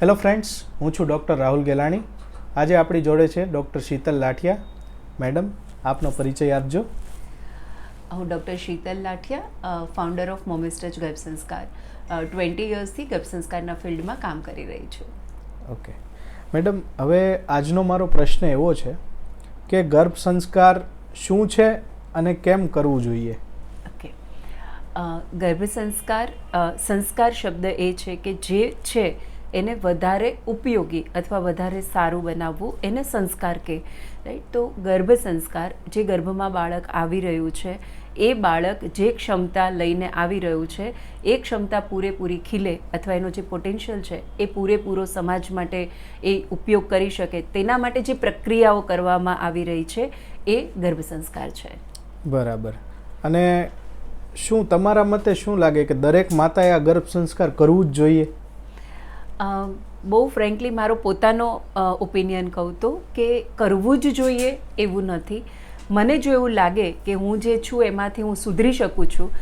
Hello friends, હું છું doctor Rahul Gelani. આજે આપણી જોડે છે ડૉક્ટર શીતલ લાઠિયા. મેડમ, આપનો પરિચય આપજો. હું doctor Sheetal Lathiya, founder of Mommy's Touch Garbh Sanskar. 20 યર્સથી ગર્ભ સંસ્કારના ફિલ્ડમાં કામ કરી રહી છું. ઓકે મેડમ, હવે આજનો મારો પ્રશ્ન એવો છે કે ગર્ભ સંસ્કાર શું છે અને કેમ કરવું જોઈએ? ઓકે, ગર્ભ સંસ્કાર શબ્દ એ છે કે જે છે એને વધારે ઉપયોગી અથવા વધારે સારું બનાવવું, એને સંસ્કાર કહે, રાઈટ. તો ગર્ભ સંસ્કાર, જે ગર્ભમાં બાળક આવી રહ્યું છે, એ બાળક જે ક્ષમતા લઈને આવી રહ્યું છે એ ક્ષમતા પૂરેપૂરી ખીલે અથવા એનો જે પોટેન્શિયલ છે એ પૂરેપૂરો સમાજ માટે એ ઉપયોગ કરી શકે, તેના માટે જે પ્રક્રિયાઓ કરવામાં આવી રહી છે એ ગર્ભ સંસ્કાર છે. બરાબર. અને શું તમારા મતે શું લાગે કે દરેક માતાએ આ ગર્ભ સંસ્કાર કરવું જ જોઈએ? બહુ ફ્રેન્કલી મારો પોતાનો ઓપિનિયન કહું તો કે કરવું જ જોઈએ એવું નથી. મને જો એવું લાગે કે હું જે છું એમાંથી હું સુધરી શકું છું,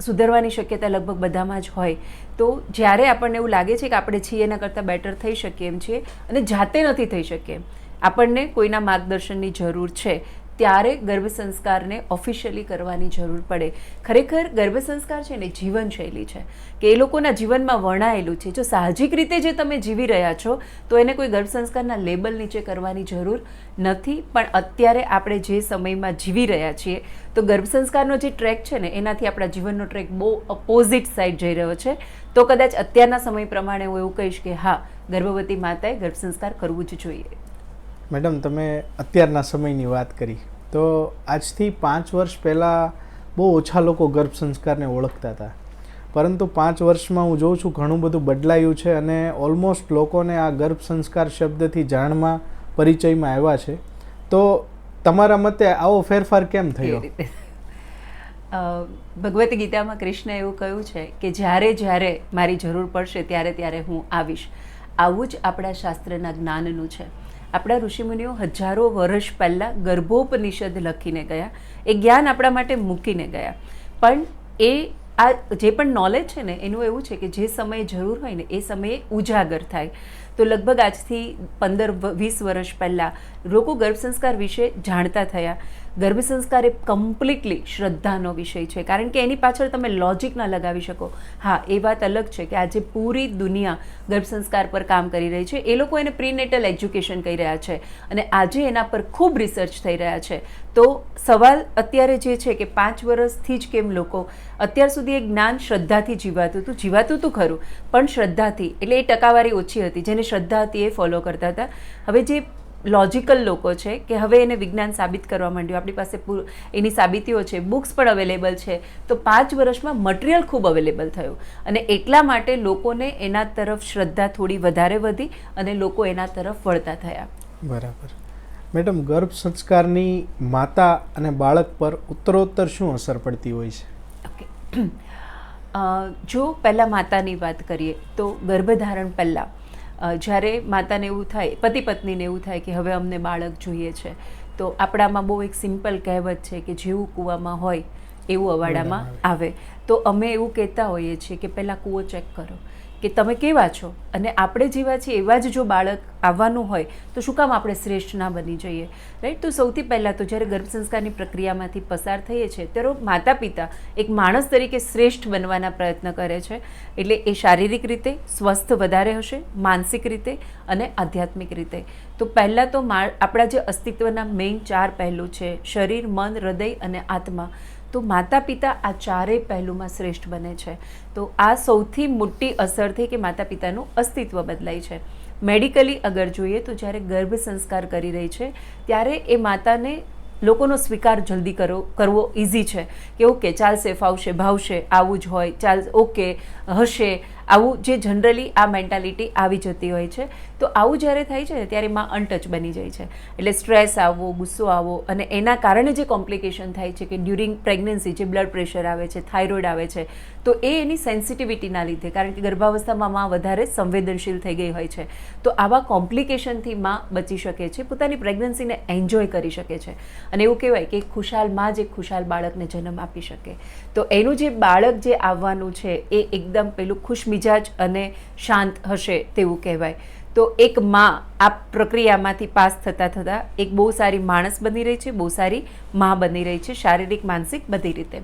સુધરવાની શક્યતા લગભગ બધામાં જ હોય, તો જ્યારે આપણને એવું લાગે છે કે આપણે છીએ એના કરતાં બેટર થઈ શકીએ એમ છીએ અને જાતે નથી થઈ શકીએ, આપણને કોઈના માર્ગદર્શનની જરૂર છે, ત્યારે ગર્ભ સંસ્કારને ઓફિશિયલી કરવાની જરૂર પડે. ખરેખર ગર્ભ સંસ્કાર છે ને જીવનશૈલી છે કે એ લોકોના જીવનમાં વર્ણાયેલું છે. જો સાહજિક રીતે જે તમે જીવી રહ્યા છો તો એને કોઈ ગર્ભ સંસ્કારના લેબલ નીચે કરવાની જરૂર નથી. પણ અત્યારે આપણે જે સમયમાં જીવી રહ્યા છીએ તો ગર્ભ સંસ્કારનો જે ટ્રેક છે ને એનાથી આપણા જીવનનો ટ્રેક બહુ અપોઝિટ સાઈડ જઈ રહ્યો છે. તો કદાચ અત્યારના સમય પ્રમાણે હું એવું કહીશ કે હા, ગર્ભવતી માતાએ ગર્ભ સંસ્કાર કરવું જ જોઈએ. મેડમ, તમે અત્યારના સમયની વાત કરી તો આજથી 5 વર્ષ પહેલાં બહુ ઓછા લોકો ગર્ભ સંસ્કારને ઓળખતા હતા, પરંતુ 5 વર્ષમાં હું જોઉં છું ઘણું બધું બદલાયું છે અને ઓલમોસ્ટ લોકોને આ ગર્ભ સંસ્કાર શબ્દથી જાણમાં, પરિચયમાં આવ્યા છે. તો તમારા મતે આવો ફેરફાર કેમ થયો? ભગવદ્ ગીતામાં કૃષ્ણએ એવું કહ્યું છે કે જ્યારે જ્યારે મારી જરૂર પડશે ત્યારે ત્યારે હું આવીશ. આવું જ આપણા શાસ્ત્રના જ્ઞાનનું છે. આપણા ઋષિમુનિઓ હજારો વર્ષ પહેલાં ગર્ભોપનિષદ લખીને ગયા, એ જ્ઞાન આપણા માટે મૂકીને ગયા. પણ આ જે પણ નોલેજ છે ને એનું એવું છે કે જે સમયે જરૂર હોય ને એ સમયે ઉજાગર થાય. તો લગભગ આજથી 15-20 વર્ષ પહેલાં લોકો ગર્ભ સંસ્કાર વિશે જાણતા થયા. ગર્ભ સંસ્કાર એ કમ્પ્લીટલી શ્રદ્ધાનો વિષય છે, કારણ કે એની પાછળ તમે લોજિક ના લગાવી શકો. હા, એ વાત અલગ છે કે આજે પૂરી દુનિયા ગર્ભ સંસ્કાર પર કામ કરી રહી છે. એ લોકો એને પ્રીનેટલ એજ્યુકેશન કહી રહ્યા છે અને આજે એના પર ખૂબ રિસર્ચ થઈ રહ્યા છે. તો સવાલ અત્યારે જે છે કે 5 વર્ષથી જ કેમ લોકો, અત્યાર સુધી એ જ્ઞાન શ્રદ્ધાથી જીવાતું હતું ખરું, પણ શ્રદ્ધાથી, એટલે એ ટકાવારી ઓછી હતી. જેને શ્રદ્ધા હતી એ ફોલો કરતા હતા. હવે જે લોજિકલ લોકો છે કે હવે એને વિજ્ઞાન સાબિત કરવા માંડ્યું, આપણી પાસે એની સાબિતીઓ છે, બુક્સ પણ અવેલેબલ છે, તો 5 વર્ષમાં મટીરિયલ ખૂબ અવેલેબલ થયું અને એટલા માટે લોકોને એના તરફ શ્રદ્ધા થોડી વધારે વધી અને લોકો એના તરફ વળતા થયા. બરાબર. મેડમ, ગર્ભ સંસ્કારની માતા અને બાળક પર ઉત્તરોત્તર શું અસર પડતી હોય છે? ઓકે, જો પહેલાં માતાની વાત કરીએ તો ગર્ભધારણ પહેલાં જ્યારે માતાને એવું થાય, પતિ પત્નીને એવું થાય કે હવે અમને બાળક જોઈએ છે, તો આપણામાં બહુ એક સિમ્પલ કહેવત છે કે જેવું કૂવામાં હોય એવું અવાડામાં આવે. તો અમે એવું કહેતા હોઈએ છીએ કે પહેલાં કૂવો ચેક કરો કે તમે કેવા છો, અને આપણે જેવા છીએ એવા જ જો બાળક આવવાનું હોય તો શું કામ આપણે શ્રેષ્ઠ ના બની જઈએ, રાઈટ. તો સૌથી પહેલાં તો જ્યારે ગર્ભ સંસ્કારની પ્રક્રિયામાંથી પસાર થઈએ છીએ ત્યારે માતા પિતા એક માણસ તરીકે શ્રેષ્ઠ બનવાના પ્રયત્ન કરે છે. એટલે એ શારીરિક રીતે સ્વસ્થ વધારે હશે, માનસિક રીતે અને આધ્યાત્મિક રીતે. તો પહેલાં તો આપણા જે અસ્તિત્વના મેઇન 4 પહેલું છે, શરીર, મન, હૃદય અને આત્મા, તો માતા પિતા આ 4 પહેલુંમાં શ્રેષ્ઠ બને છે. તો આ સૌથી મોટી અસર થઈ કે માતા પિતાનું અસ્તિત્વ બદલાય છે. મેડિકલી અગર જોઈએ તો જ્યારે ગર્ભ સંસ્કાર કરી રહી છે ત્યારે એ માતાને લોકોનો સ્વીકાર જલ્દી કરવો ઇઝી છે કે ઓકે, ચાલશે, ફાવશે, ભાવશે, આવું જ હોય, ઓકે, હશે, આવું જે જનરલી આ મેન્ટાલિટી આવી જતી હોય છે. તો આવું જ્યારે થાય છે ને ત્યારે માં અનટચ બની જાય છે. એટલે સ્ટ્રેસ આવવો, ગુસ્સો આવવો અને એના કારણે જે કોમ્પ્લિકેશન થાય છે કે ડ્યુરિંગ પ્રેગ્નન્સી જે બ્લડ પ્રેશર આવે છે, થાઇરોઇડ આવે છે, તો એ એની સેન્સિટિવિટીના લીધે, કારણ કે ગર્ભાવસ્થામાં માં વધારે સંવેદનશીલ થઈ ગઈ હોય છે, તો આવા કોમ્પ્લિકેશનથી માં બચી શકે છે, પોતાની પ્રેગ્નન્સીને એન્જોય કરી શકે છે. અને એવું કહેવાય કે એક ખુશાલ માં જ એક ખુશાલ બાળકને જન્મ આપી શકે. તો એનું જે બાળક જે આવવાનું છે એ એકદમ પેલું ખુશ ખુશમિજાજ અને શાંત હશે તેવું કહેવાય. તો એક માં આ પ્રક્રિયામાંથી પાસ થતાં થતાં એક બહુ સારી માણસ બની રહી છે, બહુ સારી માં બની રહી છે, શારીરિક માનસિક બધી રીતે.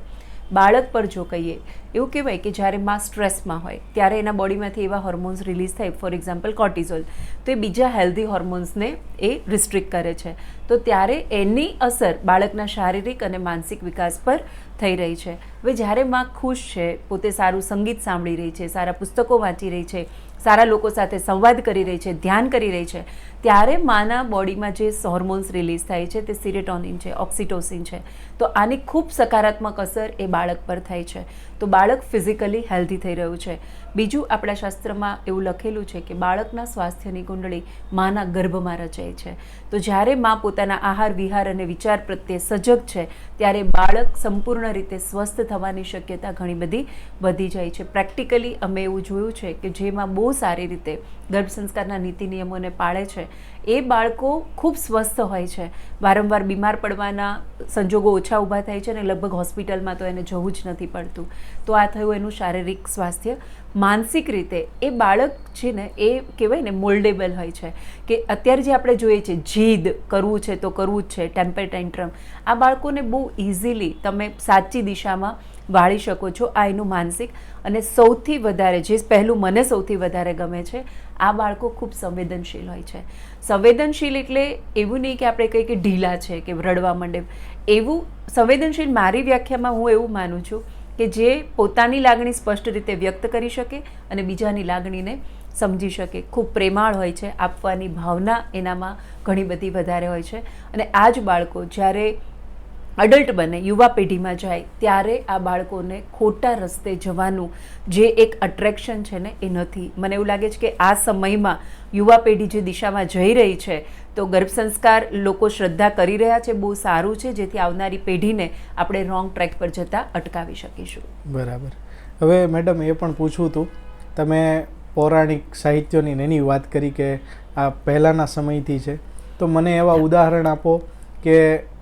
બાળક પર જો કહીએ, એવું કહેવાય કે જ્યારે માં સ્ટ્રેસમાં હોય ત્યારે એના બોડીમાંથી એવા હોર્મોન્સ રિલીઝ થાય, ફોર એક્ઝામ્પલ કોર્ટિઝોલ, તો એ બીજા હેલ્ધી હોર્મોન્સને એ રિસ્ટ્રિક્ટ કરે છે. તો ત્યારે એની અસર બાળકના શારીરિક અને માનસિક વિકાસ પર થઈ રહી છે. હવે જ્યારે માં ખુશ છે, પોતે સારું સંગીત સાંભળી રહી છે, સારા પુસ્તકો વાંચી રહી છે, સારા લોકો સાથે સંવાદ કરી રહી છે, ધ્યાન કરી રહી છે, ત્યારે માના બોડીમાં જે હોર્મોન્સ રિલીઝ થાય છે તે સિરેટોનિન છે, ઓક્સિટોસિન છે. તો આની ખૂબ સકારાત્મક અસર એ બાળક પર થાય છે. તો બાળક ફિઝિકલી હેલ્ધી થઈ રહ્યું છે. બીજું, આપણા શાસ્ત્રમાં એવું લખેલું છે કે બાળકના સ્વાસ્થ્યની કુંડળી માના ગર્ભમાં રચાય છે. તો જ્યારે માં પોતાના આહાર વિહાર અને વિચાર પ્રત્યે સજગ છે ત્યારે બાળક સંપૂર્ણ રીતે સ્વસ્થ થવાની શક્યતા ઘણી બધી વધી જાય છે. પ્રેક્ટિકલી અમે એવું જોયું છે કે જેમાં બહુ સારી રીતે ગર્ભ સંસ્કારના નીતિ નિયમોને પાળે છે એ બાળકો ખૂબ સ્વસ્થ હોય છે. વારંવાર બીમાર પડવાના સંજોગો ઓછા ઊભા થાય છે અને લગભગ હોસ્પિટલમાં તો એને જવું જ નથી પડતું. તો આ થયું એનું શારીરિક સ્વાસ્થ્ય. માનસિક રીતે એ બાળક છે ને એ કહેવાય ને મોલ્ડેબલ હોય છે કે અત્યારે જે આપણે જોઈએ છીએ જીદ કરવું છે તો કરવું જ છે, ટેમ્પર ટેન્ટ્રમ, આ બાળકોને બહુ ઇઝીલી તમે સાચી દિશામાં વાળી શકો છો. આ એનું માનસિક. અને સૌથી વધારે જે પહેલું મને સૌથી વધારે ગમે છે, આ બાળકો ખૂબ સંવેદનશીલ હોય છે. સંવેદનશીલ એટલે એવું નહીં કે આપણે કહીએ કે ઢીલા છે કે રડવા માંડે. એવું સંવેદનશીલ મારી વ્યાખ્યામાં હું એવું માનું છું કે જે પોતાની લાગણી સ્પષ્ટ રીતે વ્યક્ત કરી શકે અને બીજાની લાગણીને સમજી શકે. ખૂબ પ્રેમાળ હોય છે, આપવાની ભાવના એનામાં ઘણી બધી વધારે હોય છે. અને આ જ બાળકો જ્યારે અડલ્ટ બને, યુવા પેઢીમાં જાય, ત્યારે આ બાળકોને ખોટા રસ્તે જવાનું જે એક અટ્રેક્શન છે ને એ નથી. મને એવું લાગે છે કે આ સમયમાં યુવા પેઢી જે દિશામાં જઈ રહી છે તો ગર્ભ સંસ્કાર લોકો શ્રદ્ધા કરી રહ્યા છે, બહુ સારું છે, જેથી આવનારી પેઢીને આપણે રોંગ ટ્રેક પર જતાં અટકાવી શકીશું. બરાબર. હવે મેડમ એ પણ પૂછવું હતું, તમે પૌરાણિક સાહિત્યોની એની વાત કરી કે આ પહેલાંના સમયથી છે, તો મને એવા ઉદાહરણ આપો કે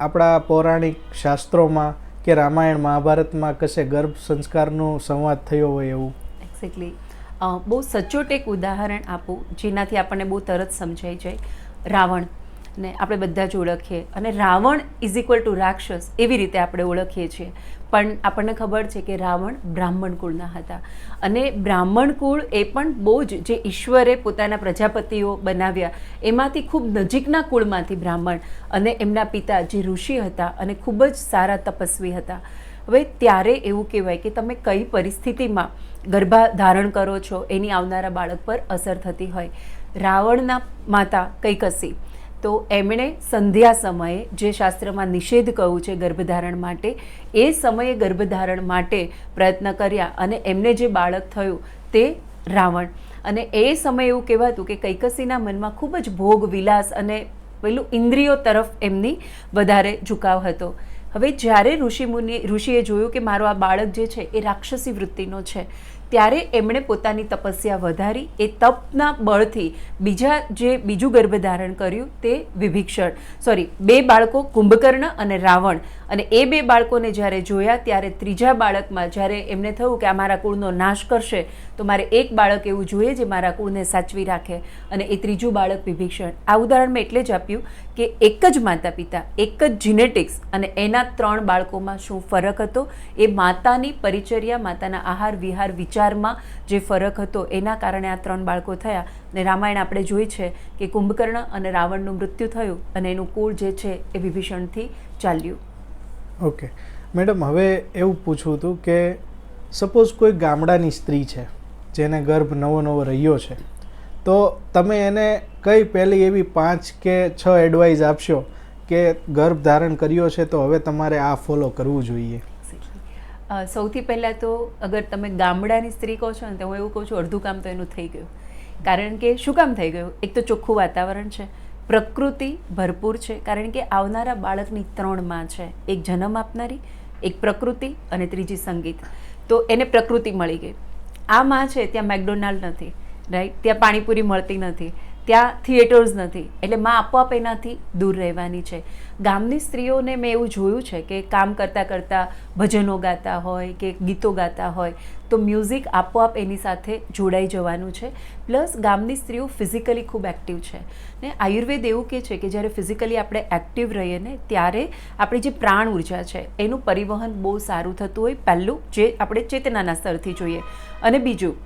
આપણા પૌરાણિક શાસ્ત્રોમાં કે રામાયણ મહાભારતમાં કશે ગર્ભ સંસ્કારનો સંવાદ થયો હોય એવું. એક્ઝેક્ટલી. બહુ સચોટ એક ઉદાહરણ આપું જેનાથી આપણને બહુ તરત સમજાઈ જાય. રાવણ ને આપણે બધા જ ઓળખીએ અને રાવણ ઇઝ ઇક્વલ ટુ રાક્ષસ એવી રીતે આપણે ઓળખીએ છીએ. પણ આપણને ખબર છે કે રાવણ બ્રાહ્મણ કુળના હતા અને બ્રાહ્મણ કુળ એ પણ બહુ જ જે ઈશ્વરે પોતાના પ્રજાપતિઓ બનાવ્યા એમાંથી ખૂબ નજીકના કુળમાંથી બ્રાહ્મણ અને એમના પિતા જે ઋષિ હતા અને ખૂબ જ સારા તપસ્વી હતા. હવે ત્યારે એવું કહેવાય કે તમે કઈ પરિસ્થિતિમાં ગર્ભાધારણ કરો છો એની આવનારા બાળક પર અસર થતી હોય. રાવણના માતા કૈકસી, તો એમણે સંધ્યા સમયે જે શાસ્ત્રમાં નિષેધ કહ્યું છે ગર્ભધારણ માટે, એ સમયે ગર્ભધારણ માટે પ્રયત્ન કર્યા અને એમને જે બાળક થયું તે રાવણ. અને એ સમયે એવું કહેવાતું કે કૈકસીના મનમાં ખૂબ જ ભોગ વિલાસ અને પેલું ઇન્દ્રિયો તરફ એમની વધારે ઝુકાવ હતો. હવે જ્યારે ઋષિએ જોયું કે મારો આ બાળક જે છે એ રાક્ષસી વૃત્તિનો છે, ત્યારે એમણે પોતાની તપસ્યા વધારી. એ તપના બળથી બીજું ગર્ભધારણ કર્યું તે વિભીષણ, બે બાળકો કુંભકર્ણ અને રાવણ. અને એ બે બાળકોને જ્યારે જોયા ત્યારે ત્રીજા બાળકમાં જ્યારે એમને થયું કે આ મારા કુળનો નાશ કરશે તો મારે એક બાળક એવું જોઈએ જે મારા કુળને સાચવી રાખે, અને એ ત્રીજું બાળક વિભીષણ. આ ઉદાહરણ મેં એટલે જ આપ્યું કે એક જ માતા પિતા, એક જ જીનેટિક્સ અને એના 3 બાળકોમાં શું ફરક હતો, એ માતાની પરિચર્યા, માતાના આહાર વિહાર વિચારમાં જે ફરક હતો એના કારણે આ 3 બાળકો થયા. અને રામાયણ આપણે જોઈ છે કે કુંભકર્ણ અને રાવણનું મૃત્યુ થયું અને એનું કુળ જે છે એ વિભીષણથી ચાલ્યું. ઓકે મેડમ, હવે એવું પૂછવું હતું કે સપોઝ કોઈ ગામડાની સ્ત્રી છે જેને ગર્ભ નવો રહ્યો છે, તો તમે એને કઈ પહેલી એવી 5 કે 6 એડવાઇસ આપશો કે ગર્ભ ધારણ કર્યો છે તો હવે તમારે આ ફોલો કરવું જોઈએ? સૌથી પહેલાં તો અગર તમે ગામડાની સ્ત્રી કહો છો ને તો હું એવું કહું છું અડધું કામ તો એનું થઈ ગયું. કારણ કે શું કામ થઈ ગયું? એક તો ચોખ્ખું વાતાવરણ છે, પ્રકૃતિ ભરપૂર છે, કારણ કે આવનારા બાળકની 3 માં છે, એક જન્મ આપનારી, એક પ્રકૃતિ અને ત્રીજી સંગીત. તો એને પ્રકૃતિ મળી ગઈ. આ માં છે ત્યાં મેકડોનાલ્ડ નથી, રાઈટ, ત્યાં પાણીપુરી મળતી નથી, ત્યાં થિયેટર્સ નથી, એટલે માં આપોઆપ એનાથી દૂર રહેવાની છે. ગામની સ્ત્રીઓને મેં એવું જોયું છે કે કામ કરતાં કરતાં ભજનો ગાતા હોય કે ગીતો ગાતા હોય તો મ્યુઝિક આપોઆપ એની સાથે જોડાઈ જવાનું છે. પ્લસ ગામની સ્ત્રીઓ ફિઝિકલી ખૂબ એક્ટિવ છે ને આયુર્વેદ એવું કહે છે કે જ્યારે ફિઝિકલી આપણે એક્ટિવ રહીએ ને ત્યારે આપણી જે પ્રાણ ઉર્જા છે એનું પરિવહન બહુ સારું થતું હોય. પહેલું જે આપણે ચેતનાના સ્તરથી જોઈએ, અને બીજું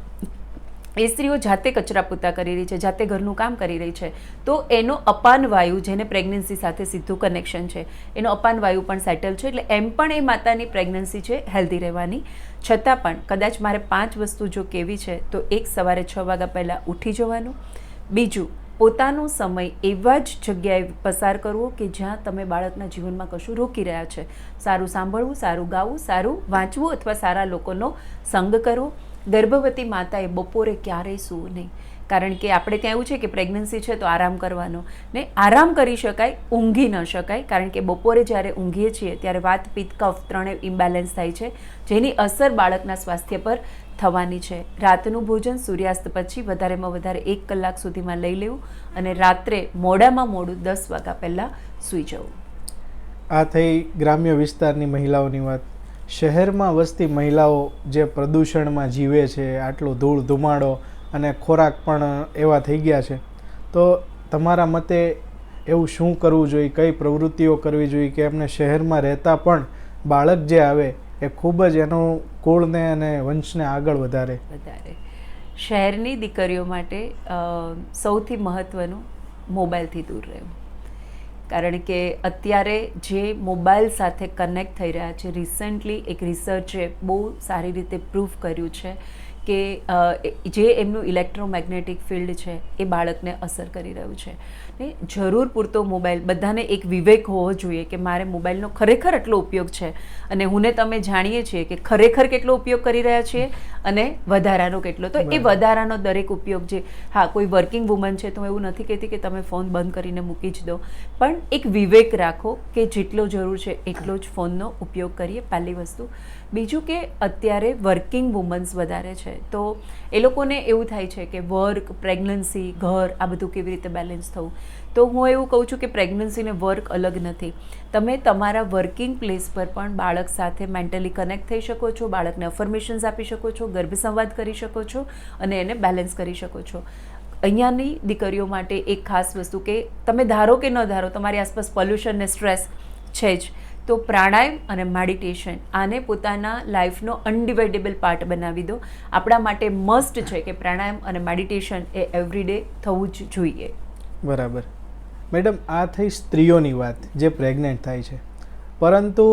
એ સ્ત્રીઓ જાતે કચરા પોતા કરી રહી છે, જાતે ઘરનું કામ કરી રહી છે, તો એનો અપાન વાયુ, જેને પ્રેગ્નન્સી સાથે સીધું કનેક્શન છે, એનો અપાન વાયુ પણ સેટલ છે. એટલે એમ પણ એ માતાની પ્રેગ્નન્સી છે હેલ્ધી રહેવાની. છતાં પણ કદાચ મારે 5 વસ્તુ જો કહેવી છે તો એક, સવારે 6 વાગ્યા પહેલાં ઉઠી જવાનું. બીજું, પોતાનો સમય એવા જ જગ્યાએ પસાર કરવો કે જ્યાં તમે બાળકના જીવનમાં કશું રોકી રહ્યા છે. સારું સાંભળવું, સારું ગાવું, સારું વાંચવું અથવા સારા લોકોનો સંગ કરવો. ગર્ભવતી માતાએ બપોરે ક્યારેય સૂવું નહીં, કારણ કે આપણે ત્યાં એવું છે કે પ્રેગ્નન્સી છે તો આરામ કરવાનો ને. આરામ કરી શકાય, ઊંઘી ન શકાય, કારણ કે બપોરે જ્યારે ઊંઘીએ છીએ ત્યારે વાત, પિત્ત, કફ ત્રણેય ઇમ્બેલેન્સ થાય છે, જેની અસર બાળકના સ્વાસ્થ્ય પર થવાની છે. રાતનું ભોજન સૂર્યાસ્ત પછી વધારેમાં વધારે 1 કલાક સુધીમાં લઈ લેવું અને રાત્રે મોડામાં મોડું 10 વાગ્યા પહેલાં સૂઈ જવું. આ થઈ ગ્રામ્ય વિસ્તારની મહિલાઓની વાત. શહેરમાં વસતી મહિલાઓ જે પ્રદૂષણમાં જીવે છે, આટલો ધૂળ ધુમાડો અને ખોરાક પણ એવા થઈ ગયા છે, તો તમારા મતે એવું શું કરવું જોઈએ, કઈ પ્રવૃત્તિઓ કરવી જોઈએ કે એમને શહેરમાં રહેતા પણ બાળક જે આવે એ ખૂબ જ એનું કુળને અને વંશને આગળ વધારે? શહેરની દીકરીઓ માટે સૌથી મહત્ત્વનું મોબાઈલથી દૂર રહેવું. કારણ કે અત્યારે જે મોબાઈલ સાથે કનેક્ટ થઈ રહ્યા છે, રિસન્ટલી એક રિસર્ચે બહુ સારી રીતે પ્રૂફ કર્યું છે કે જે એમનું ઇલેક્ટ્રોમેગ્નેટિક ફિલ્ડ છે એ બાળકને અસર કરી રહ્યું છે ને. જરૂર પૂરતો મોબાઈલ, બધાને એક વિવેક હોવો જોઈએ કે મારે મોબાઈલનો ખરેખર એટલો ઉપયોગ છે, અને હું ને તમે જાણીએ છીએ કે ખરેખર કેટલો ઉપયોગ કરી રહ્યા છીએ અને વધારાનો કેટલો. તો એ વધારાનો દરેક ઉપયોગ જે, હા કોઈ વર્કિંગ વુમન છે તો એવું નથી કહેતી કે તમે ફોન બંધ કરીને મૂકી જ દો, પણ એક વિવેક રાખો કે જેટલો જરૂર છે એટલો જ ફોનનો ઉપયોગ કરીએ, પહેલી વસ્તુ. બીજું કે અત્યારે વર્કિંગ વુમન્સ વધારે છે, તો એ લોકોને એવું થાય છે કે વર્ક, પ્રેગ્નન્સી, ઘર આ બધું કેવી રીતે બેલેન્સ થવું. તો હું એવું કહું છું કે પ્રેગ્નન્સી ને વર્ક અલગ નથી. તમે તમારા વર્કિંગ પ્લેસ પર પણ બાળક સાથે મેન્ટલી કનેક્ટ થઈ શકો છો, બાળકને અફર્મેશન્સ આપી શકો છો, ગર્ભ સંવાદ કરી શકો છો અને એને બેલેન્સ કરી શકો છો. અહીંયાની દીકરીઓ માટે એક ખાસ વસ્તુ કે તમે ધારો કે ન ધારો, તમારી આસપાસ પોલ્યુશન ને સ્ટ્રેસ છે જ, તો પ્રાણાયામ અને મેડિટેશન આને પોતાના લાઈફનો અનડિવાઇડેબલ પાર્ટ બનાવી દો. આપણા માટે મસ્ટ છે કે પ્રાણાયામ અને મેડિટેશન એ એવરીડે થવું જ જોઈએ. બરાબર. મેડમ, આ થઈ સ્ત્રીઓની વાત જે પ્રેગ્નેન્ટ થાય છે, પરંતુ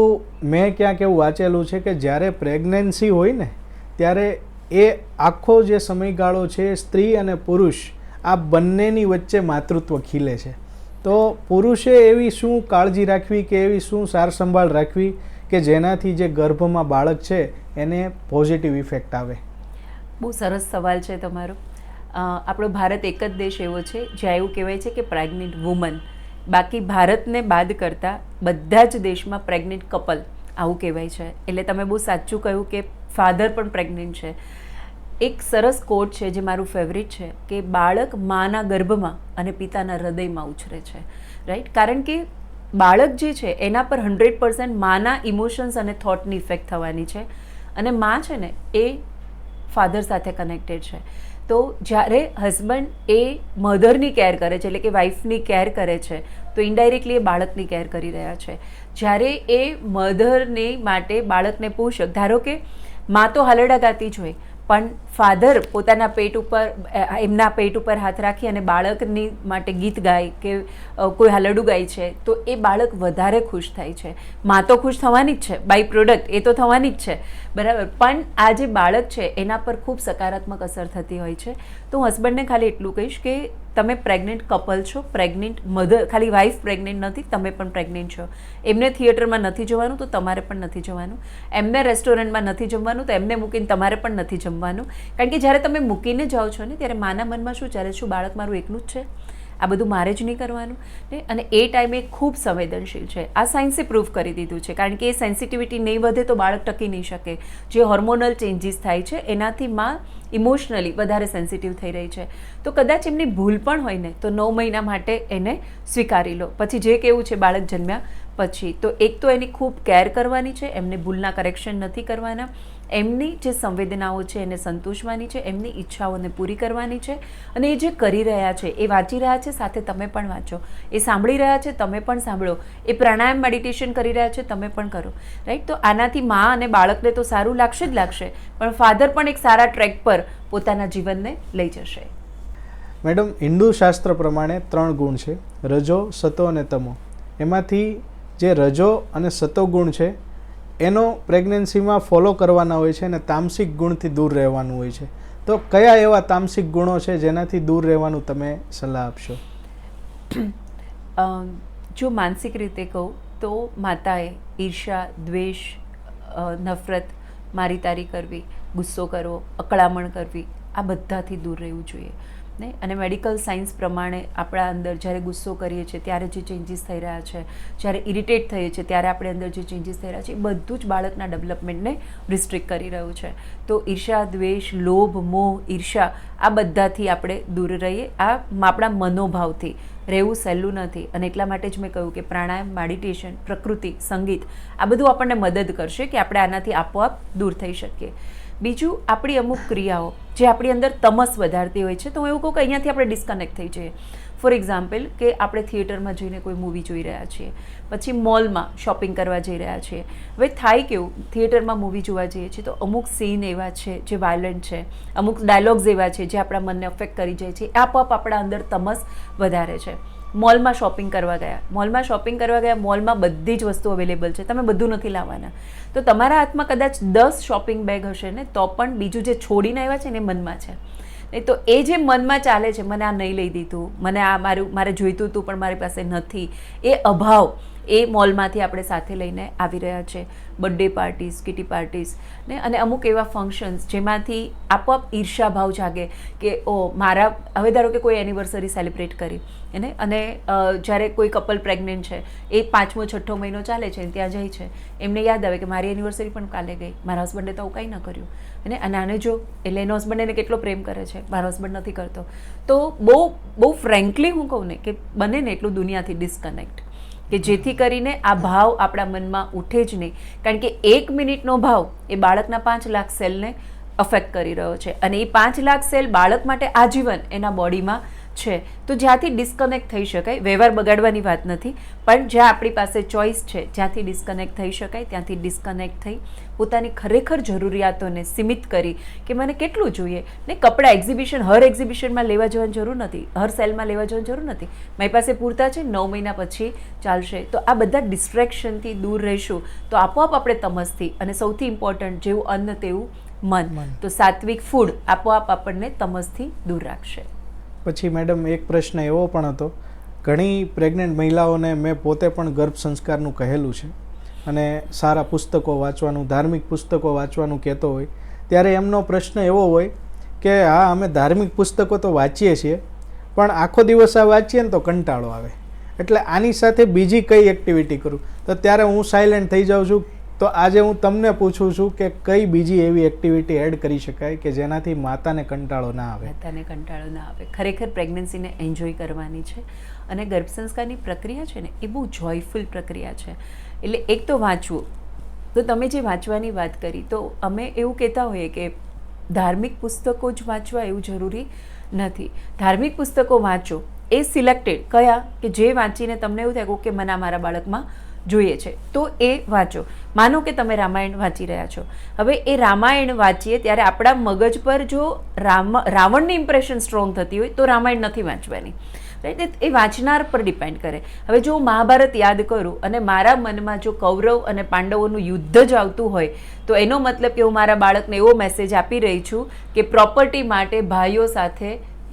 મેં ક્યાંક એવું વાંચેલું છે કે જ્યારે પ્રેગ્નન્સી હોય ને ત્યારે એ આખો જે સમયગાળો છે સ્ત્રી અને પુરુષ આ બંનેની વચ્ચે માતૃત્વ ખીલે છે. તો પુરુષે એવી શું કાળજી રાખવી કે એવી શું સાર સંભાળ રાખવી કે જેનાથી જે ગર્ભમાં બાળક છે એને પોઝિટિવ ઇફેક્ટ આવે? બહુ સરસ સવાલ છે તમારો. આપણો ભારત એક જ દેશ એવો છે જ્યાં એવું કહેવાય છે કે પ્રેગ્નન્ટ વુમન, બાકી ભારતને બાદ કરતાં બધા જ દેશમાં પ્રેગ્નન્ટ કપલ આવું કહેવાય છે. એટલે તમે બહુ સાચું કહ્યું કે ફાધર પણ પ્રેગ્નન્ટ છે. એક સરસ કોટ છે જે મારું ફેવરિટ છે કે બાળક માના ગર્ભમાં અને પિતાના હૃદયમાં ઉછરે છે, રાઈટ? કારણ કે બાળક જે છે એના પર 100% માના ઇમોશન્સ અને થોટની ઇફેક્ટ થવાની છે, અને માં છે ને એ ફાધર સાથે કનેક્ટેડ છે. તો જ્યારે હસબન્ડ એ મધરની કેર કરે છે, એટલે કે વાઈફની કેર કરે છે, તો ઇનડાયરેક્ટલી એ બાળકની કેર કરી રહ્યા છે. જ્યારે એ મધરની માટે બાળકને પોષક, ધારો કે માં તો હાલરડા ગાતી જ હોય, પણ ફાધર પોતાના પેટ ઉપર, એમના પેટ ઉપર હાથ રાખી અને બાળકની માટે ગીત ગાય કે કોઈ હાલરડું ગાય છે, તો એ બાળક વધારે ખુશ થાય છે. માં તો ખુશ થવાની જ છે, બાય પ્રોડક્ટ એ તો થવાની જ છે, બરાબર. પણ આ જે બાળક છે એના પર ખૂબ સકારાત્મક અસર થતી હોય છે. તો હું હસબન્ડને ખાલી એટલું કહીશ કે તમે પ્રેગ્નન્ટ કપલ છો, પ્રેગ્નન્ટ મધર, ખાલી વાઈફ પ્રેગ્નન્ટ નથી, તમે પણ પ્રેગ્નન્ટ છો. એમને થિયેટરમાં નથી જવાનું તો તમારે પણ નથી જવાનું, એમને રેસ્ટોરન્ટમાં નથી જમવાનું તો એમને મૂકીને તમારે પણ નથી જમવાનું. કારણ કે જ્યારે તમે મૂકીને જાઓ છો ને ત્યારે માના મનમાં શું ચાલે, શું બાળક મારું એકલું જ છે? આ બધું મારે જ નહીં કરવાનું ને. અને એ ટાઈમે ખૂબ સંવેદનશીલ છે. આ સાયન્સે પ્રૂવ કરી દીધું છે, કારણ કે એ સેન્સિટિવિટી નહીં વધે તો બાળક ટકી નહીં શકે. જે હોર્મોનલ ચેન્જીસ થાય છે એનાથી માં ઇમોશનલી વધારે સેન્સિટિવ થઈ રહી છે. તો કદાચ એમની ભૂલ પણ હોય ને તો 9 મહિના માટે એને સ્વીકારી લો. પછી જે કેવું છે બાળક જન્મ્યા પછી, તો એક તો એની ખૂબ કેર કરવાની છે, એમને ભૂલના કરેક્શન નથી કરવાના, એમની જે સંવેદનાઓ છે એને સંતોષવાની છે, એમની ઈચ્છાઓને પૂરી કરવાની છે. અને એ જે કરી રહ્યા છે, એ વાંચી રહ્યા છે, સાથે તમે પણ વાંચો. એ સાંભળી રહ્યા છે, તમે પણ સાંભળો. એ પ્રાણાયામ મેડિટેશન કરી રહ્યા છે, તમે પણ કરો. રાઈટ? તો આનાથી મા અને બાળકને તો સારું લાગશે જ લાગશે, પણ ફાધર પણ એક સારા ટ્રેક પર પોતાના જીવનને લઈ જશે. મેડમ, હિન્દુ શાસ્ત્ર પ્રમાણે 3 ગુણ છે, રજો, સતો અને તમો. એમાંથી જે રજો અને સતો ગુણ છે એનો પ્રેગ્નન્સીમાં ફોલો કરવાના હોય છે અને તામસિક ગુણથી દૂર રહેવાનું હોય છે. તો કયા એવા તામસિક ગુણો છે જેનાથી દૂર રહેવાનું તમે સલાહ આપશો? જો માનસિક રીતે કહું તો માતાએ ઈર્ષા, દ્વેષ, નફરત, મારી તારી કરવી, ગુસ્સો કરવો, અકળામણ કરવી, આ બધાથી દૂર રહેવું જોઈએ ને. અને મેડિકલ સાયન્સ પ્રમાણે આપણા અંદર જ્યારે ગુસ્સો કરીએ છીએ ત્યારે જે ચેન્જીસ થઈ રહ્યા છે, જ્યારે ઇરિટેટ થઈએ છીએ ત્યારે આપણે અંદર જે ચેન્જીસ થઈ રહ્યા છે, એ બધું જ બાળકના ડેવલપમેન્ટને રિસ્ટ્રિક્ટ કરી રહ્યું છે. તો ઈર્ષા, દ્વેષ, લોભ, મોહ, ઈર્ષા, આ બધાથી આપણે દૂર રહીએ. આ આપણા મનોભાવથી રહેવું સહેલું નથી. અને એટલા માટે જ મેં કહ્યું કે પ્રાણાયામ, મેડિટેશન, પ્રકૃતિ, સંગીત, આ બધું આપણને મદદ કરશે કે આપણે આનાથી આપોઆપ દૂર થઈ શકીએ. બીજું, આપણી અમુક ક્રિયાઓ જે આપણી અંદર તમસ વધારતી હોય છે, તો હું એવું કહું કે અહીંયાથી આપણે ડિસ્કનેક્ટ થઈ જઈએ. ફોર એક્ઝામ્પલ, કે આપણે થિયેટરમાં જઈને કોઈ મૂવી જોઈ રહ્યા છીએ, પછી મોલમાં શોપિંગ કરવા જઈ રહ્યા છીએ. હવે થાય કેવું, થિયેટરમાં મૂવી જોવા જઈએ છીએ તો અમુક સીન એવા છે જે વાયલન્ટ છે, અમુક ડાયલોગ્સ એવા છે જે આપણા મનને અફેક્ટ કરી જાય છે, આપોઆપ આપણા અંદર તમસ વધારે છે. મોલમાં શોપિંગ કરવા ગયા, મોલમાં બધી જ વસ્તુ અવેલેબલ છે, તમે બધું નથી લાવવાના. તો તમારા હાથમાં કદાચ 10 શોપિંગ બેગ હશે ને, તો પણ બીજું જે છોડીને આવ્યા છે ને એ મનમાં છે. નહીં તો એ જે મનમાં ચાલે છે, મને આ નહીં લઈ દીધું, મને આ મારે જોઈતું હતું પણ મારી પાસે નથી, એ અભાવ એ મોલમાંથી આપણે સાથે લઈને આવી રહ્યા છે. બર્થડે પાર્ટીઝ, કિટી પાર્ટીઝ ને, અને અમુક એવા ફંક્શન્સ જેમાંથી આપોઆપ ઈર્ષા ભાવ જાગે કે ઓ મારા, હવે ધારો કે કોઈ એનિવર્સરી સેલિબ્રેટ કરી એને, અને જ્યારે કોઈ કપલ પ્રેગ્નન્ટ છે, એ 5મો 6ઠ્ઠો મહિનો ચાલે છે, ત્યાં જાય છે, એમને યાદ આવે કે મારી એનિવર્સરી પણ કાલે ગઈ, મારા હસબન્ડે તો આવું કંઈ ન કર્યું. અને આને જો, એટલે એનો હસબન્ડ એને કેટલો પ્રેમ કરે છે, મારો હસબન્ડ નથી કરતો. તો બહુ ફ્રેન્કલી હું કહું ને કે બને ને એટલું દુનિયાથી ડિસ્કનેક્ટ, કે જેથી કરીને આ ભાવ આપણા મનમાં ઉઠે જ નહીં. કારણ કે 1 મિનિટનો ભાવ એ બાળકના 5 લાખ સેલને અફેક્ટ કરી રહ્યો છે, અને એ 5 લાખ સેલ બાળક માટે આજીવન એના બોડીમાં છે. તો જ્યાંથી ડિસ્કનેક્ટ થઈ શકાય, વ્યવહાર બગાડવાની વાત નથી, પણ જ્યાં આપણી પાસે ચોઇસ છે, જ્યાંથી ડિસ્કનેક્ટ થઈ શકાય ત્યાંથી ડિસ્કનેક્ટ થઈ પોતાની ખરેખર જરૂરિયાતોને સીમિત કરી કે મને કેટલું જોઈએ ને. કપડાં એક્ઝિબિશન, હર એક્ઝિબિશનમાં લેવા જવાની જરૂર નથી, હર સેલમાં લેવા જવાની જરૂર નથી, મારી પાસે પૂરતા છે, 9 મહિના પછી ચાલશે. તો આ બધા ડિસ્ટ્રેક્શનથી દૂર રહીશું તો આપોઆપ આપણે તમસથી, અને સૌથી ઇમ્પોર્ટન્ટ જેવું અન્ન તેવું મન, તો સાત્વિક ફૂડ આપોઆપ આપણને તમસથી દૂર રાખશે. પછી મેડમ, એક પ્રશ્ન એવો પણ હતો, ઘણી પ્રેગ્નન્ટ મહિલાઓને મેં પોતે પણ ગર્ભ સંસ્કારનું કહેલું છે અને સારા પુસ્તકો વાંચવાનું, ધાર્મિક પુસ્તકો વાંચવાનું કહેતો હોય, ત્યારે એમનો પ્રશ્ન એવો હોય કે હા, અમે ધાર્મિક પુસ્તકો તો વાંચીએ છીએ, પણ આખો દિવસ આ વાંચીએ ને તો કંટાળો આવે, એટલે આની સાથે બીજી કઈ એક્ટિવિટી કરું? તો ત્યારે હું સાયલેન્ટ થઈ જાઉં છું. તો આજે હું તમને પૂછું છું કે કઈ બીજી એવી એક્ટિવિટી એડ કરી શકાય કે જેનાથી માતાને કંટાળો ના આવે? ખરેખર પ્રેગ્નન્સીને એન્જોય કરવાની છે, અને ગર્ભ સંસ્કારની પ્રક્રિયા છે ને એ બહુ જોયફુલ પ્રક્રિયા છે. એટલે એક તો વાંચવું, તો તમે જે વાંચવાની વાત કરી, તો અમે એવું કહેતા હોઈએ કે ધાર્મિક પુસ્તકો જ વાંચવા એવું જરૂરી નથી. ધાર્મિક પુસ્તકો વાંચો, એ સિલેક્ટેડ કયા કે જે વાંચીને તમને એવું થાય કે મને મારા બાળકમાં જોઈએ છે, તો એ વાંચો. માનો કે તમે રામાયણ વાંચી રહ્યા છો, હવે એ રામાયણ વાંચીએ ત્યારે આપણા મગજ પર જો રાવણની ઇમ્પ્રેશન સ્ટ્રોંગ થતી હોય તો રામાયણ નથી વાંચવાની, રાઈટ? એ વાંચનાર પર ડિપેન્ડ કરે. હવે જો હું મહાભારત યાદ કરું અને મારા મનમાં જો કૌરવ અને પાંડવોનું યુદ્ધ જ આવતું હોય, તો એનો મતલબ કે હું મારા બાળકને એવો મેસેજ આપી રહી છું કે પ્રોપર્ટી માટે ભાઈઓ સાથે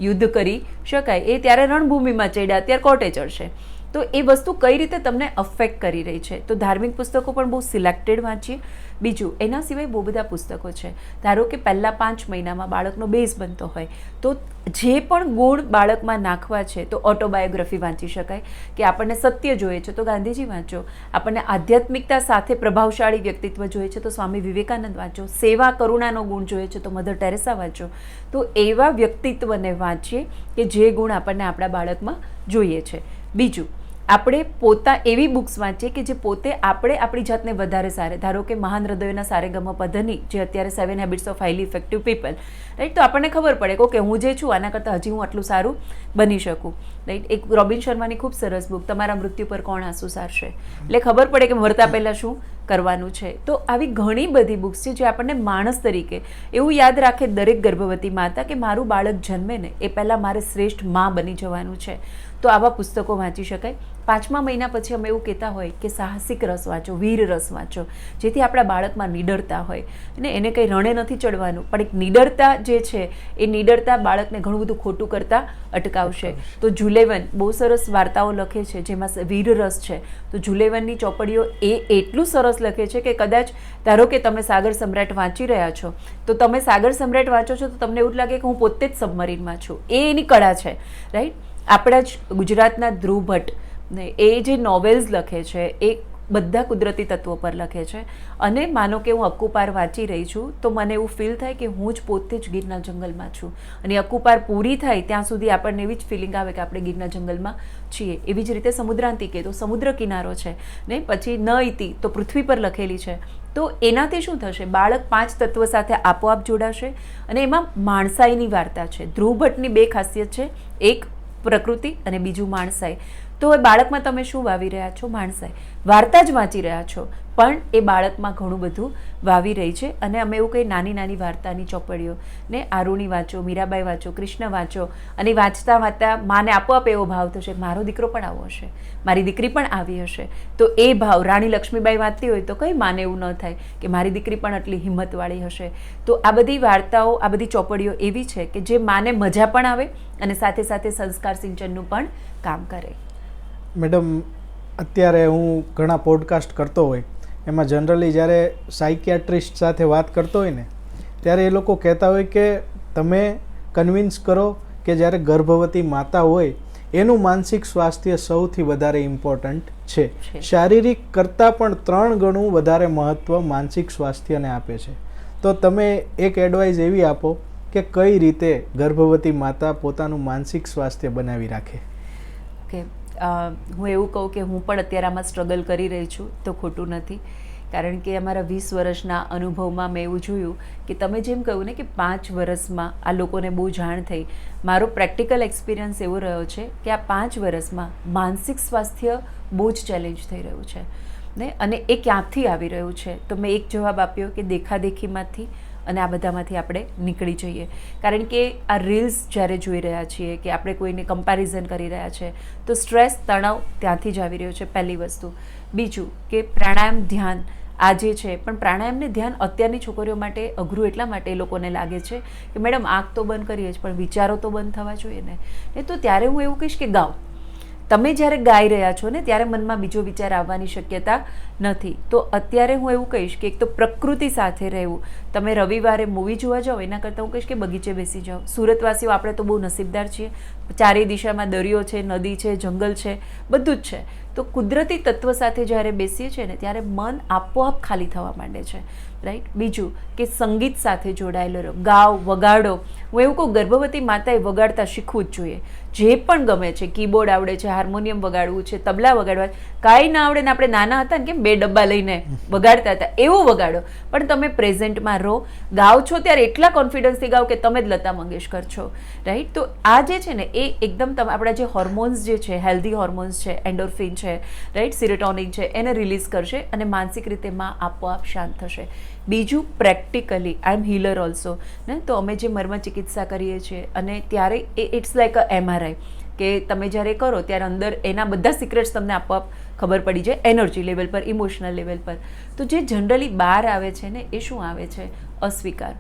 યુદ્ધ કરી શકાય. એ ત્યારે રણભૂમિમાં ચડ્યા, ત્યારે કોર્ટે ચડશે. તો એ વસ્તુ કઈ રીતે તમને અફેક્ટ કરી રહી છે. તો ધાર્મિક પુસ્તકો પણ બહુ સિલેક્ટેડ વાંચીએ. બીજું, એના સિવાય બહુ બધા પુસ્તકો છે. ધારો કે પહેલા 5 મહિનામાં બાળકનો બેઝ બનતો હોય તો જે પણ ગુણ બાળકમાં નાખવા છે તો ઓટોબાયોગ્રાફી વાંચી શકાય, કે આપણને સત્ય જોઈએ છે તો ગાંધીજી વાંચો, આપણને આધ્યાત્મિકતા સાથે પ્રભાવશાળી વ્યક્તિત્વ જોઈએ છે તો સ્વામી વિવેકાનંદ વાંચો, સેવા કરુણાનો ગુણ જોઈએ છે તો મધર ટેરેસા વાંચો. તો એવા વ્યક્તિત્વને વાંચીએ કે જે ગુણ આપણને આપણા બાળકમાં જોઈએ છે. બીજું, આપણે પોતા એવી બુક્સ વાંચીએ કે જે પોતે આપણે આપણી જાતને વધારે સારે, ધારો કે મહાન હૃદયોના સારેગમ પધની જે અત્યારે 7 habits of highly effective people, right, તો આપણને ખબર પડે કે ઓકે હું જે છું આના કરતાં હજી હું આટલું સારું બની શકું, રાઈટ. એક રોબિન શર્માની ખૂબ સરસ બુક તમારા મૃત્યુ પર કોણ આંસુ સારશે, એટલે ખબર પડે કે મરતા પહેલાં શું કરવાનું છે. તો આવી ઘણી બધી બુક્સ છે જે આપણને માણસ તરીકે એવું યાદ રાખે દરેક ગર્ભવતી માતા કે મારું બાળક જન્મે ને એ પહેલાં મારે શ્રેષ્ઠ માં બની જવાનું છે. તો આવા પુસ્તકો વાંચી શકાય. 5મા મહિના પછી અમે એવું કહેતા હોય કે સાહસિક રસ વાંચો, વીર રસ વાંચો, જેથી આપણા બાળકમાં નિડરતા હોય ને એને કંઈ રણે નથી ચડવાનું, પણ એક નિડરતા જે છે એ નિડરતા બાળકને ઘણું બધું ખોટું કરતાં અટકાવશે. તો જુલેવન બહુ સરસ વાર્તાઓ લખે છે જેમાં વીર રસ છે. તો જુલેવનની ચોપડીઓ એ એટલું સરસ લખે છે કે કદાચ ધારો કે તમે સાગર સમ્રાટ વાંચી રહ્યા છો તો તમે સાગર સમ્રાટ વાંચો છો તો તમને એવું લાગે કે હું પોતે જ સબમરીનમાં છું. એ એની કળા છે, રાઈટ. આપણા જ ગુજરાતના ધ્રુવ ભટ્ટ ને એ જે નોવેલ્સ લખે છે એ બધા કુદરતી તત્વો પર લખે છે. અને માનો કે હું અક્કુપાર વાંચી રહી છું તો મને એવું ફીલ થાય કે હું જ પોતે જ ગીરના જંગલમાં છું, અને અક્કુપાર પૂરી થાય ત્યાં સુધી આપણને એવી જ ફિલિંગ આવે કે આપણે ગીરના જંગલમાં છીએ. એવી જ રીતે સમુદ્રાંતિકે તો સમુદ્ર કિનારો છે ને, પછી ન ઇતિ તો પૃથ્વી પર લખેલી છે. તો એનાથી શું થશે, બાળક 5 તત્વ સાથે આપોઆપ જોડાશે. અને એમાં માણસાઈની વાર્તા છે. ધ્રુવ ભટ્ટની 2 ખાસિયત છે, એક પ્રકૃતિ અને બીજું માણસાઈ. તો એ બાળકમાં તમે શું વાવી રહ્યા છો, માણસાઈ. વાર્તા જ વાંચી રહ્યા છો પણ એ બાળકમાં ઘણું બધું વાવી રહી છે. અને અમે એવું કંઈ નાની નાની વાર્તાની ચોપડીઓ ને આરુણી વાંચો, મીરાબાઈ વાંચો, કૃષ્ણ વાંચો, અને વાંચતા વાંચતા માને આપોઆપ એવો ભાવ થશે મારો દીકરો પણ આવો હશે, મારી દીકરી પણ આવી હશે. તો એ ભાવ રાણી લક્ષ્મીબાઈ વાંચતી હોય તો કંઈ માને એવું ન થાય કે મારી દીકરી પણ આટલી હિંમતવાળી હશે. તો આ બધી વાર્તાઓ, આ બધી ચોપડીઓ એવી છે કે જે માને મજા પણ આવે અને સાથે સાથે સંસ્કાર સિંચનનું પણ કામ કરે. મેડમ, અત્યારે હું ઘણા પોડકાસ્ટ કરતો હોય એમાં જનરલી જ્યારે સાયકિયાટ્રિસ્ટ સાથે વાત કરતો હોય ને ત્યારે એ લોકો કહેતા હોય કે તમે કન્વિન્સ કરો કે જ્યારે ગર્ભવતી માતા હોય એનું માનસિક સ્વાસ્થ્ય સૌથી વધારે ઇમ્પોર્ટન્ટ છે. શારીરિક કરતાં પણ 3 ગણું વધારે મહત્ત્વ માનસિક સ્વાસ્થ્યને આપે છે. તો તમે એક એડવાઇસ એવી આપો કે કઈ રીતે ગર્ભવતી માતા પોતાનું માનસિક સ્વાસ્થ્ય બનાવી રાખે. ઓકે, હું એવું કહું કે હું પણ અત્યારે આમાં સ્ટ્રગલ કરી રહી છું તો ખોટું નથી, કારણ કે અમારા 20 વર્ષના અનુભવમાં મેં એવું જોયું કે તમે જેમ કહ્યું ને કે 5 વર્ષમાં આ લોકોને બહુ જાણ થઈ. મારો પ્રેક્ટિકલ એક્સપિરિયન્સ એવો રહ્યો છે કે આ 5 વર્ષમાં માનસિક સ્વાસ્થ્ય બહુ જ ચેલેન્જ થઈ રહ્યું છે ને. અને એ ક્યાંથી આવી રહ્યું છે તો મેં એક જવાબ આપ્યો કે દેખાદેખીમાંથી અને આ બધામાંથી આપણે નીકળી જઈએ. કારણ કે આ રીલ્સ જ્યારે જોઈ રહ્યા છીએ કે આપણે કોઈને કમ્પેરિઝન કરી રહ્યા છે તો સ્ટ્રેસ, તણાવ ત્યાંથી જ આવી રહ્યો છે, પહેલી વસ્તુ. બીજું કે પ્રાણાયામ, ધ્યાન આ જે છે, પણ પ્રાણાયામને ધ્યાન અત્યારની છોકરીઓ માટે અઘરું એટલા માટે એ લોકોને લાગે છે કે મેડમ આંખ તો બંધ કરીએ જ પણ વિચારો તો બંધ થવા જોઈએ ને. તો ત્યારે હું એવું કહીશ કે ગાઓ. તમે જ્યારે ગાઈ રહ્યા છો ને ત્યારે મનમાં બીજો વિચાર આવવાની શક્યતા નથી. તો અત્યારે હું એવું કહીશ કે એક તો પ્રકૃતિ સાથે રહેવું. તમે રવિવારે મૂવી જોવા જાઓ એના કરતાં હું કહીશ કે બગીચે બેસી જાઓ. સુરતવાસીઓ આપણે તો બહુ નસીબદાર છીએ, ચારે દિશામાં દરિયો છે, નદી છે, જંગલ છે, બધું જ છે. તો કુદરતી તત્વ સાથે જ્યારે બેસીએ છીએ ને ત્યારે મન આપોઆપ ખાલી થવા માંડે છે, રાઈટ. બીજું કે સંગીત સાથે જોડાયેલો રહો, ગાઓ, વગાડો. હું એવું કહું ગર્ભવતી માતાએ વગાડતા શીખવું જ જોઈએ. જે પણ ગમે છે, કીબોર્ડ આવડે છે, હાર્મોનિયમ વગાડવું છે, તબલા વગાડવા, કાંઈ ના આવડે ને આપણે નાના હતા ને કેમ 2 ડબ્બા લઈને વગાડતા હતા એવું વગાડો, પણ તમે પ્રેઝન્ટમાં રહો. ગાઓ છો ત્યારે એટલા કોન્ફિડન્સથી ગાઓ કે તમે જ લતા મંગેશકર છો, રાઈટ. તો આ જે છે ને એ એકદમ આપણા જે હોર્મોન્સ જે છે, હેલ્ધી હોર્મોન્સ છે, એન્ડોર્ફિન છે, રાઈટ, સિરોટોનિન છે, એને રિલીઝ કરશે અને માનસિક રીતે માં આપોઆપ શાંત થશે. બીજું પ્રેક્ટિકલી આઈ એમ હીલર ઓલ્સો ને, તો અમે જે મર્મ ચિકિત્સા કરીએ છીએ અને ત્યારે ઇટ્સ લાઈક અ MRI કે તમે જ્યારે કરો ત્યારે અંદર એના બધા સિક્રેટ્સ તમને આપોઆપ ખબર પડી જાય, એનર્જી લેવલ પર, ઇમોશનલ લેવલ પર. તો જે જનરલી બહાર આવે છે ને એ શું આવે છે, અસ્વીકાર,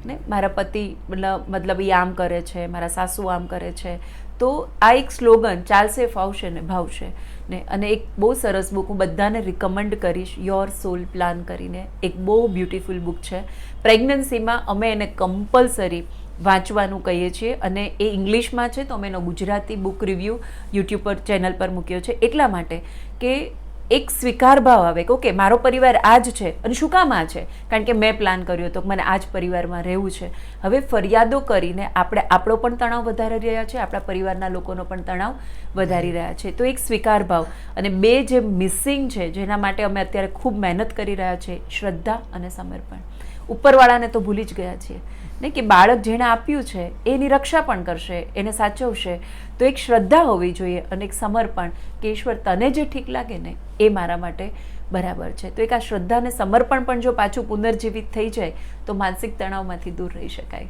ને મારા પતિ મતલબ એ આમ કરે છે, મારા સાસુ આમ કરે છે. તો આ એક સ્લોગન ચાલશે, ફાવશે ને ભાવશે ને. અને એક બહુ સરસ બુક હું બધાને રિકમેન્ડ કરીશ, યોર સોલ પ્લાન કરીને એક બહુ બ્યુટિફુલ બુક છે. પ્રેગ્નન્સીમાં અમે એને કમ્પલસરી વાંચવાનું કહીએ છીએ અને એ ઇંગ્લિશમાં છે, તો અમે એનો ગુજરાતી બુક રિવ્યૂ યુટ્યુબ પર ચેનલ પર મૂક્યો છે એટલા માટે કે એક સ્વીકાર ભાવ આવે કે ઓકે મારો પરિવાર આ જ છે અને શું કામ આ છે, કારણ કે મેં પ્લાન કર્યો હતો કે મને આ જ પરિવારમાં રહેવું છે. હવે ફરિયાદો કરીને આપણે આપણો પણ તણાવ વધારી રહ્યા છે, આપણા પરિવારના લોકોનો પણ તણાવ વધારી રહ્યા છે. તો એક સ્વીકાર ભાવ અને બે જે મિસિંગ છે, જેના માટે અમે અત્યારે ખૂબ મહેનત કરી રહ્યા છીએ, શ્રદ્ધા અને સમર્પણ. ઉપરવાળાને તો ભૂલી જ ગયા છીએ ને કે બાળક જેણે આપ્યું છે એની રક્ષા પણ કરશે, એને સાચવશે. તો એક શ્રદ્ધા હોવી જોઈએ અને એક સમર્પણ કે ઈશ્વર તને જે ઠીક લાગે ને એ મારા માટે બરાબર છે. તો એક આ શ્રદ્ધા અને સમર્પણ પણ જો પાછું પુનર્જીવિત થઈ જાય તો માનસિક તણાવમાંથી દૂર રહી શકાય.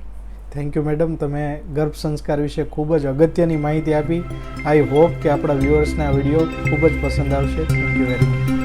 થેન્ક યુ મેડમ, તમે ગર્ભ સંસ્કાર વિશે ખૂબ જ અગત્યની માહિતી આપી. આઈ હોપ કે આપણા વ્યુઅર્સને આ વિડીયો ખૂબ જ પસંદ આવશે. Thank you very much.